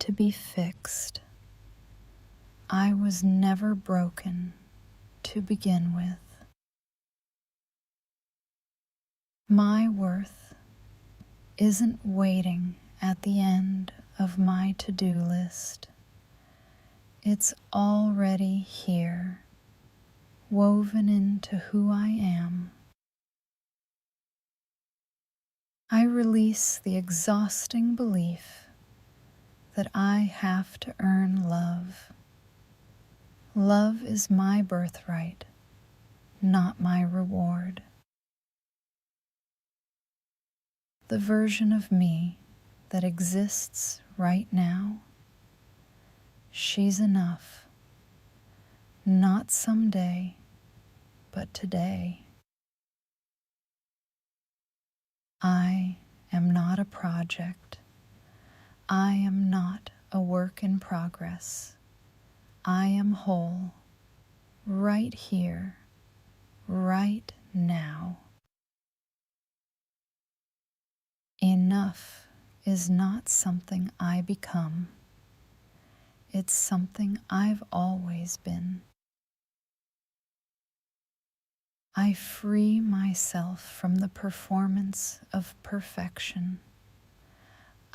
to be fixed. I was never broken to begin with. My worth isn't waiting at the end of my to-do list. It's already here, woven into who I am. I release the exhausting belief that I have to earn love. Love is my birthright, not my reward. The version of me that exists right now, she's enough. Not someday, but today. I am not a project. I am not a work in progress. I am whole, right here, right now. Enough is not something I become. It's something I've always been. I free myself from the performance of perfection.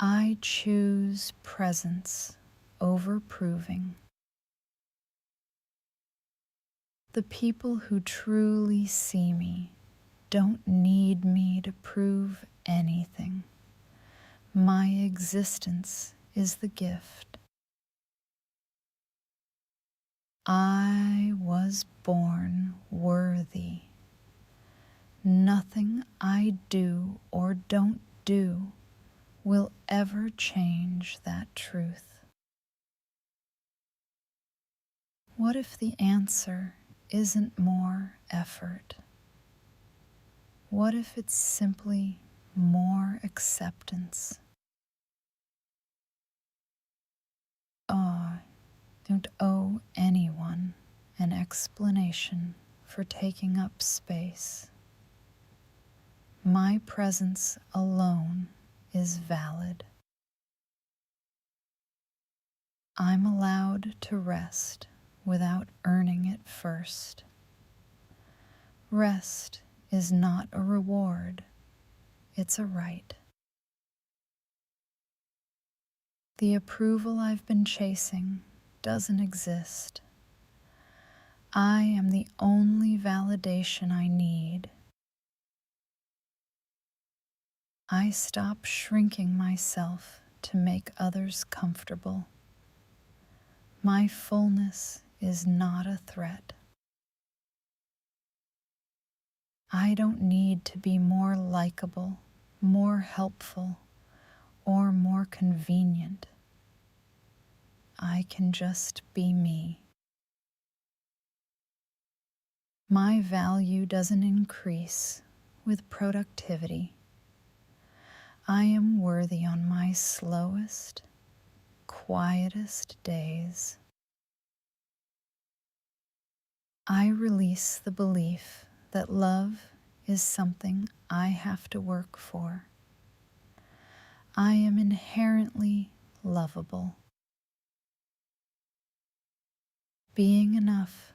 I choose presence over proving. The people who truly see me don't need me to prove anything. My existence is the gift. I was born worthy. Nothing I do or don't do will ever change that truth. What if the answer isn't more effort? What if it's simply more acceptance? I don't owe anyone an explanation for taking up space. My presence alone is valid. I'm allowed to rest without earning it first. Rest is not a reward, it's a right. The approval I've been chasing doesn't exist. I am the only validation I need. I stop shrinking myself to make others comfortable. My fullness is not a threat. I don't need to be more likable, more helpful, or more convenient. I can just be me. My value doesn't increase with productivity. I am worthy on my slowest, quietest days. I release the belief that love is something I have to work for. I am inherently lovable. Being enough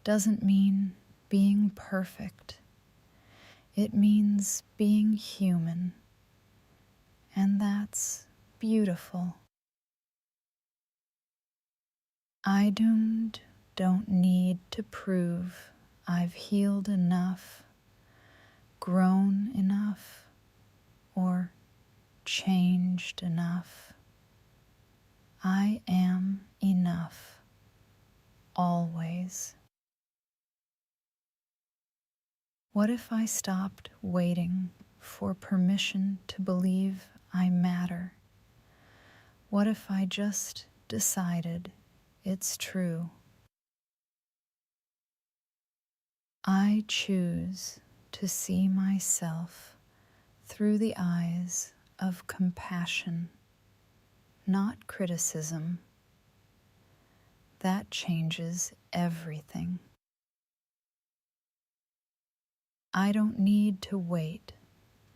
doesn't mean being perfect. It means being human. And that's beautiful. I don't need to prove I've healed enough, grown enough, or changed enough. I am enough, always. What if I stopped waiting for permission to believe I matter? What if I just decided it's true? I choose to see myself through the eyes of compassion, not criticism. That changes everything. I don't need to wait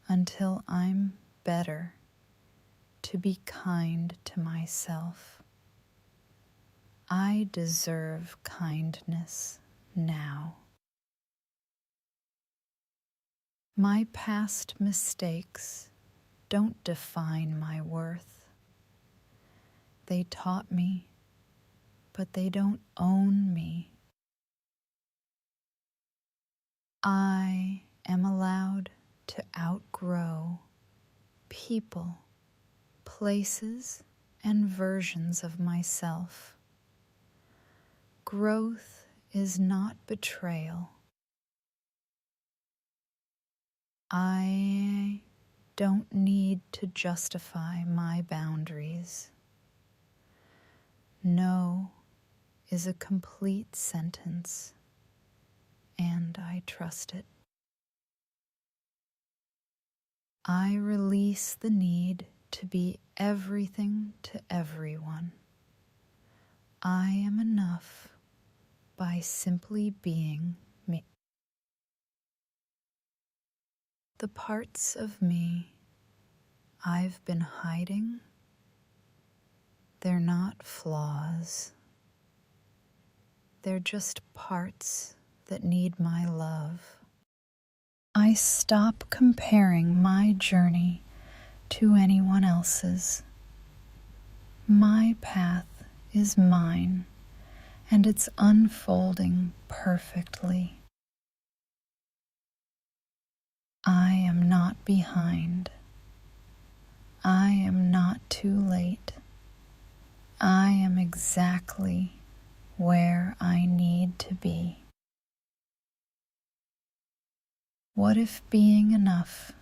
until I'm better to be kind to myself. I deserve kindness now. My past mistakes don't define my worth. They taught me, but they don't own me. I am allowed to outgrow people, places, and versions of myself. Growth is not betrayal. I don't need to justify my boundaries. No is a complete sentence, and I trust it. I release the need to be everything to everyone. I am enough by simply being me. The parts of me I've been hiding, they're not flaws. They're just parts that need my love. I stop comparing my journey to anyone else's. My path is mine, and it's unfolding perfectly. I am not behind. I am not too late. I am exactly where I need to be. What if being enough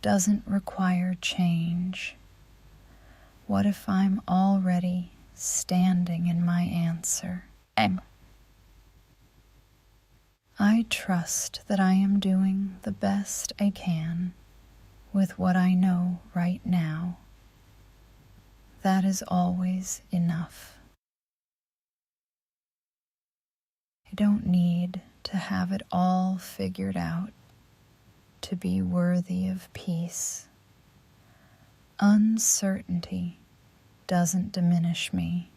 doesn't require change? What if I'm already standing in my answer? I trust that I am doing the best I can with what I know right now. That is always enough. I don't need to have it all figured out to be worthy of peace. Uncertainty doesn't diminish me.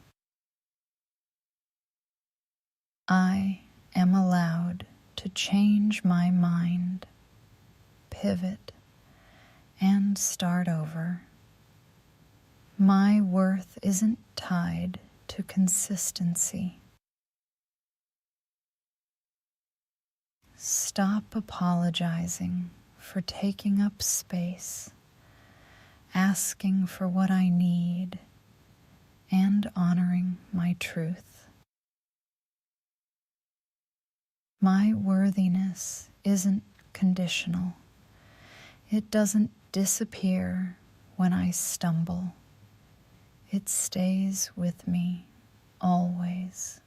I am allowed to change my mind, pivot, and start over. My worth isn't tied to consistency. Stop apologizing for taking up space, asking for what I need, and honoring my truth. My worthiness isn't conditional. It doesn't disappear when I stumble. It stays with me always.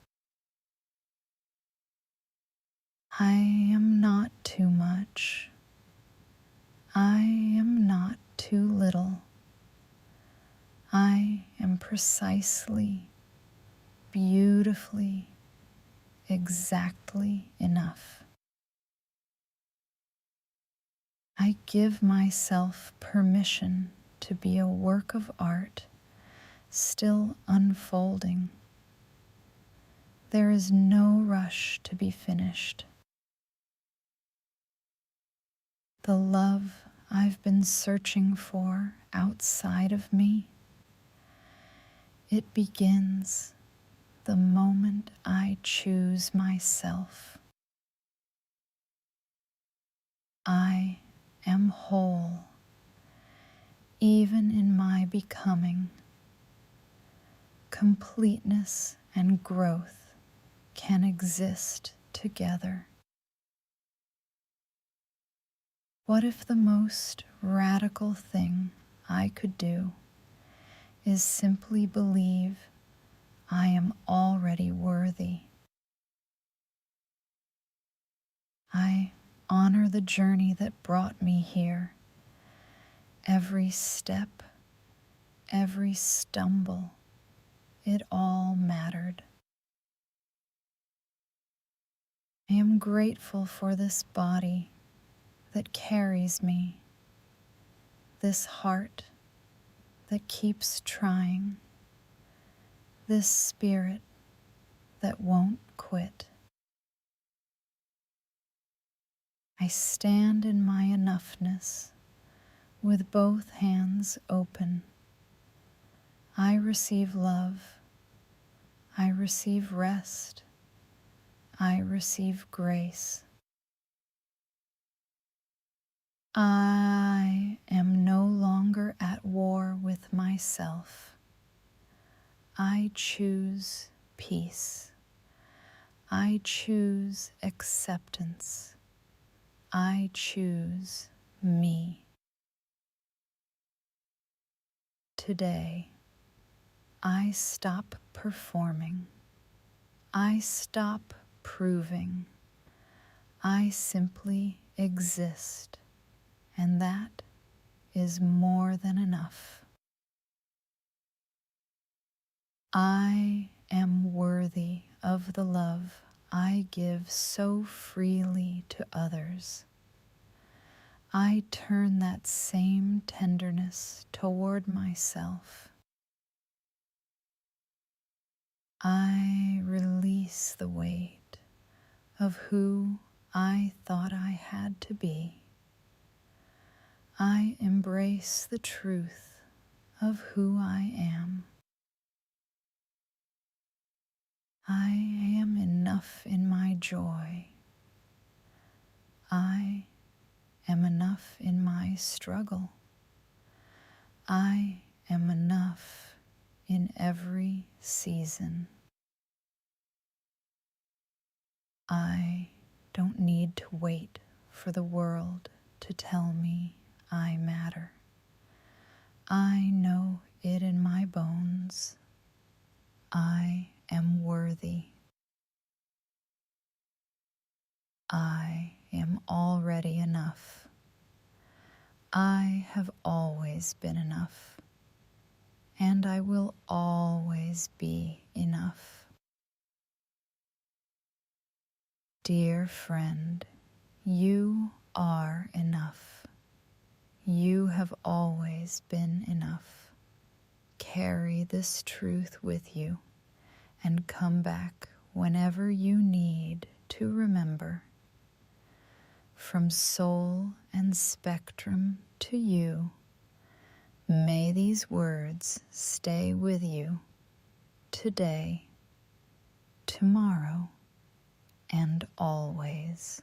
I am not too much. I am not too little. I am precisely, beautifully, exactly enough. I give myself permission to be a work of art, still unfolding. There is no rush to be finished. The love I've been searching for outside of me, it begins the moment I choose myself. I am whole, even in my becoming. Completeness and growth can exist together. What if the most radical thing I could do is simply believe I am already worthy? I honor the journey that brought me here. Every step, every stumble, it all mattered. I am grateful for this body that carries me, this heart that keeps trying, this spirit that won't quit. I stand in my enoughness with both hands open. I receive love. I receive rest. I receive grace. I am no longer at war with myself. I choose peace. I choose acceptance. I choose me. Today, I stop performing. I stop proving. I simply exist, and that is more than enough. I am worthy of the love I give so freely to others. I turn that same tenderness toward myself. I release the weight of who I thought I had to be. I embrace the truth of who I am. I am enough in my joy. I am enough in my struggle. I am enough in every season. I don't need to wait for the world to tell me I matter. I know it in my bones. I am worthy. I am already enough. I have always been enough, and I will always be enough. Dear friend, you are enough. You have always been enough. Carry this truth with you and come back whenever you need to remember. From soul and spectrum to you, may these words stay with you today, tomorrow, and always.